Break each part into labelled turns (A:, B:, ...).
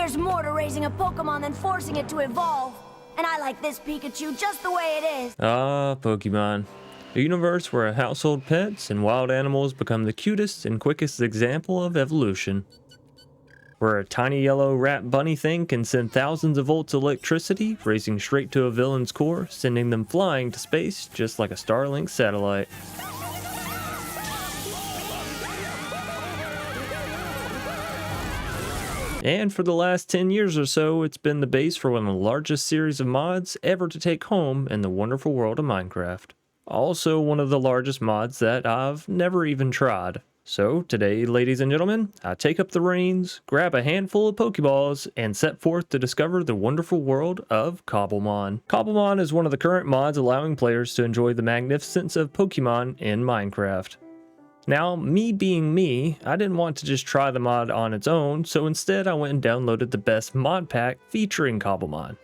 A: There's more to raising a Pokemon than forcing it to evolve. And I like this Pikachu just the way it is.
B: Ah, Pokemon. A universe where household pets and wild animals become the cutest and quickest example of evolution. Where a tiny yellow rat bunny thing can send thousands of volts of electricity racing straight to a villain's core, sending them flying to space just like a Starlink satellite. And for the last 10 years or so, it's been the base for one of the largest series of mods ever to take home in the wonderful world of Minecraft. Also one of the largest mods that I've never even tried. So today, ladies and gentlemen, I take up the reins, grab a handful of Pokeballs, and set forth to discover the wonderful world of Cobblemon. Cobblemon is one of the current mods allowing players to enjoy the magnificence of Pokemon in Minecraft. Now, me being me, I didn't want to just try the mod on its own, so instead I went and downloaded the best mod pack featuring Cobblemon,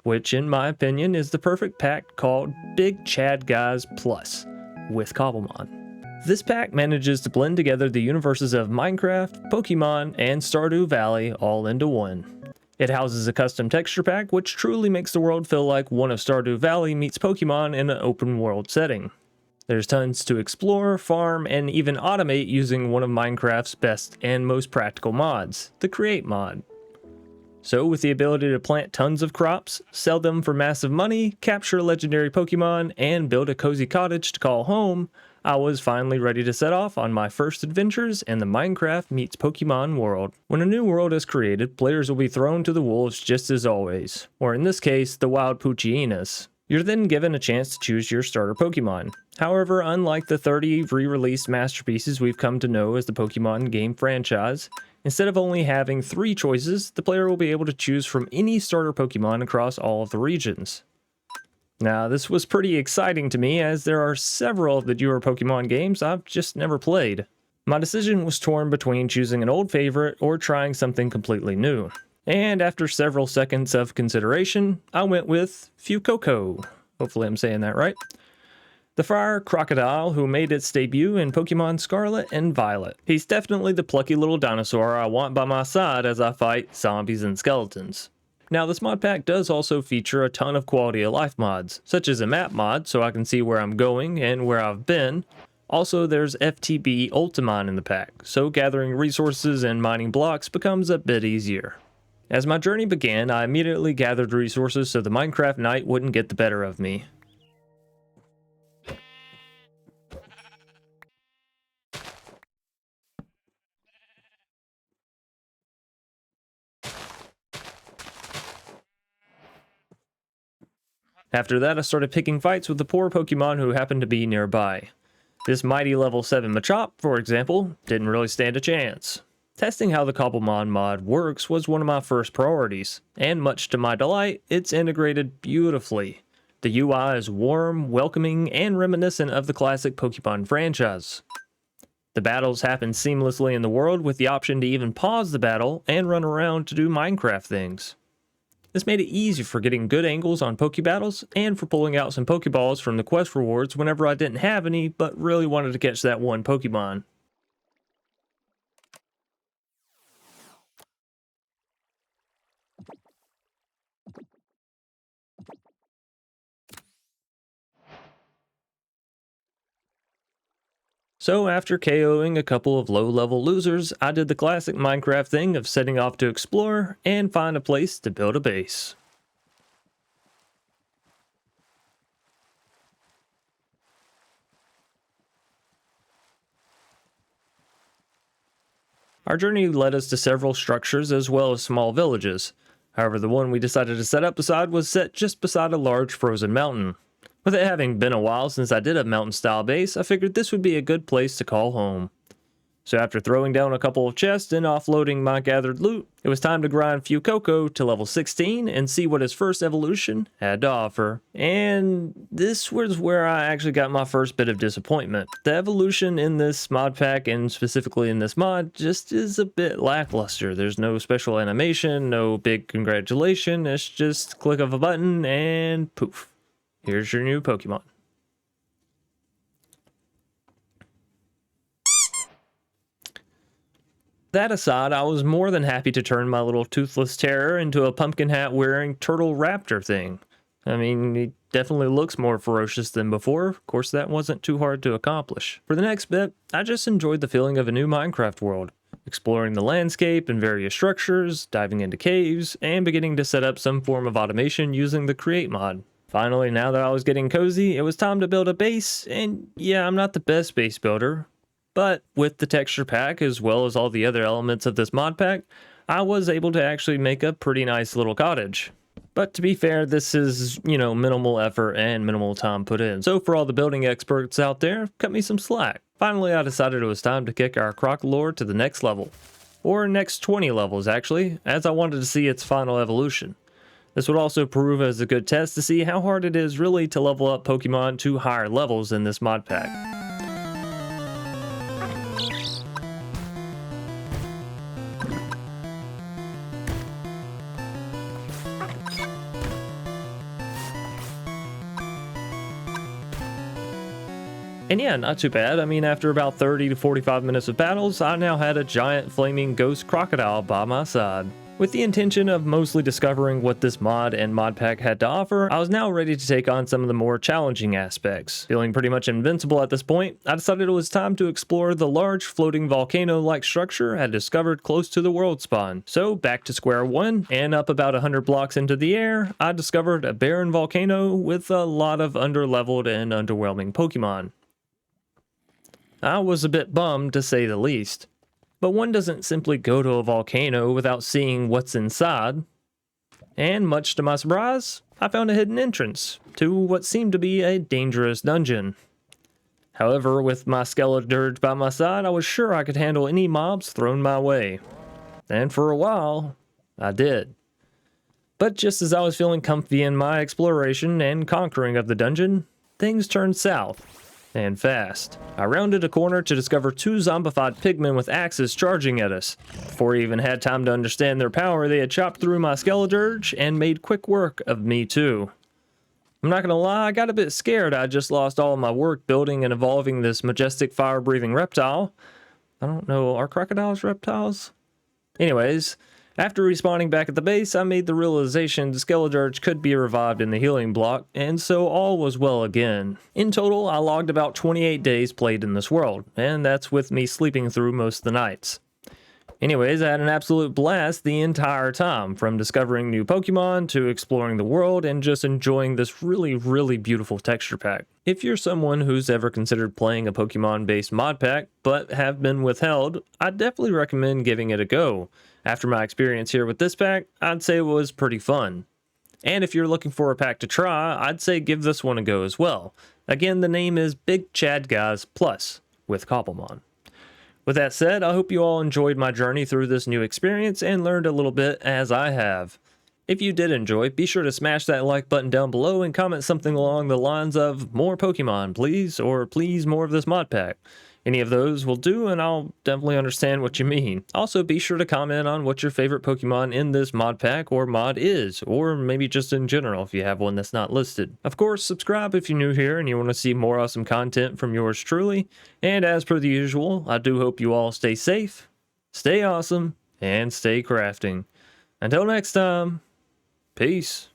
B: which in my opinion is the perfect pack called Big Chad Guys Plus with Cobblemon. This pack manages to blend together the universes of Minecraft, Pokemon, and Stardew Valley all into one. It houses a custom texture pack which truly makes the world feel like one of Stardew Valley meets Pokemon in an open world setting. There's tons to explore, farm, and even automate using one of Minecraft's best and most practical mods, the Create mod. So with the ability to plant tons of crops, sell them for massive money, capture legendary Pokemon, and build a cozy cottage to call home, I was finally ready to set off on my first adventures in the Minecraft meets Pokemon world. When a new world is created, players will be thrown to the wolves just as always, or in this case, the wild Poochyenas. You're then given a chance to choose your starter Pokemon. However, unlike the 30 re-released masterpieces we've come to know as the Pokemon game franchise, instead of only having 3 choices, the player will be able to choose from any starter Pokemon across all of the regions. Now, this was pretty exciting to me as there are several of the newer Pokemon games I've just never played. My decision was torn between choosing an old favorite or trying something completely new. And after several seconds of consideration, I went with Fuecoco. Hopefully I'm saying that right. The fire crocodile who made its debut in Pokemon Scarlet and Violet. He's definitely the plucky little dinosaur I want by my side as I fight zombies and skeletons. Now this mod pack does also feature a ton of quality of life mods, such as a map mod so I can see where I'm going and where I've been. Also there's FTB Ultimon in the pack, so gathering resources and mining blocks becomes a bit easier. As my journey began, I immediately gathered resources so the Minecraft night wouldn't get the better of me. After that, I started picking fights with the poor Pokemon who happened to be nearby. This mighty level 7 Machop, for example, didn't really stand a chance. Testing how the Cobblemon mod works was one of my first priorities, and much to my delight, it's integrated beautifully. The UI is warm, welcoming, and reminiscent of the classic Pokemon franchise. The battles happen seamlessly in the world with the option to even pause the battle and run around to do Minecraft things. This made it easy for getting good angles on Pokebattles and for pulling out some Pokeballs from the quest rewards whenever I didn't have any but really wanted to catch that one Pokemon. So after KOing a couple of low-level losers, I did the classic Minecraft thing of setting off to explore and find a place to build a base. Our journey led us to several structures as well as small villages. However, the one we decided to set up beside was set just beside a large frozen mountain. With it having been a while since I did a mountain-style base, I figured this would be a good place to call home. So after throwing down a couple of chests and offloading my gathered loot, it was time to grind Fuecoco to level 16 and see what his first evolution had to offer. And this was where I actually got my first bit of disappointment. The evolution in this mod pack, and specifically in this mod, just is a bit lackluster. There's no special animation, no big congratulation, it's just click of a button and poof. Here's your new Pokemon. That aside, I was more than happy to turn my little toothless terror into a pumpkin hat wearing turtle raptor thing. I mean, he definitely looks more ferocious than before. Of course, that wasn't too hard to accomplish. For the next bit, I just enjoyed the feeling of a new Minecraft world, exploring the landscape and various structures, diving into caves, and beginning to set up some form of automation using the Create mod. Finally, now that I was getting cozy, it was time to build a base, and yeah, I'm not the best base builder, but with the texture pack as well as all the other elements of this mod pack, I was able to actually make a pretty nice little cottage. But to be fair, this is, minimal effort and minimal time put in. So for all the building experts out there, cut me some slack. Finally, I decided it was time to kick our croc lore to the next level. Or next 20 levels, actually, as I wanted to see its final evolution. This would also prove as a good test to see how hard it is really to level up Pokemon to higher levels in this mod pack. And yeah, not too bad. I mean, after about 30 to 45 minutes of battles, I now had a giant flaming ghost crocodile by my side. With the intention of mostly discovering what this mod and mod pack had to offer, I was now ready to take on some of the more challenging aspects. Feeling pretty much invincible at this point, I decided it was time to explore the large floating volcano-like structure I had discovered close to the world spawn. So back to square one, and up about 100 blocks into the air, I discovered a barren volcano with a lot of underleveled and underwhelming Pokemon. I was a bit bummed, to say the least. But one doesn't simply go to a volcano without seeing what's inside. And much to my surprise, I found a hidden entrance to what seemed to be a dangerous dungeon. However, with my Skeledirge by my side, I was sure I could handle any mobs thrown my way. And for a while, I did. But just as I was feeling comfy in my exploration and conquering of the dungeon, things turned south. And fast. I rounded a corner to discover two zombified pigmen with axes charging at us. Before I even had time to understand their power, they had chopped through my Skeledirge and made quick work of me too. I'm not gonna lie, I got a bit scared. I just lost all of my work building and evolving this majestic fire-breathing reptile. I don't know, are crocodiles reptiles? Anyways, after respawning back at the base, I made the realization the Skeledirge could be revived in the healing block, and so all was well again. In total, I logged about 28 days played in this world, and that's with me sleeping through most of the nights. Anyways, I had an absolute blast the entire time, from discovering new Pokemon to exploring the world and just enjoying this really, really beautiful texture pack. If you're someone who's ever considered playing a Pokemon-based mod pack, but have been withheld, I'd definitely recommend giving it a go. After my experience here with this pack, I'd say it was pretty fun. And if you're looking for a pack to try, I'd say give this one a go as well. Again, the name is Big Chad Guys Plus with Cobblemon. With that said, I hope you all enjoyed my journey through this new experience and learned a little bit as I have. If you did enjoy, be sure to smash that like button down below and comment something along the lines of more Pokemon, please, or please more of this mod pack. Any of those will do, and I'll definitely understand what you mean. Also, be sure to comment on what your favorite Pokemon in this mod pack or mod is, or maybe just in general if you have one that's not listed. Of course, subscribe if you're new here and you want to see more awesome content from yours truly. And as per the usual, I do hope you all stay safe, stay awesome, and stay crafting. Until next time, peace.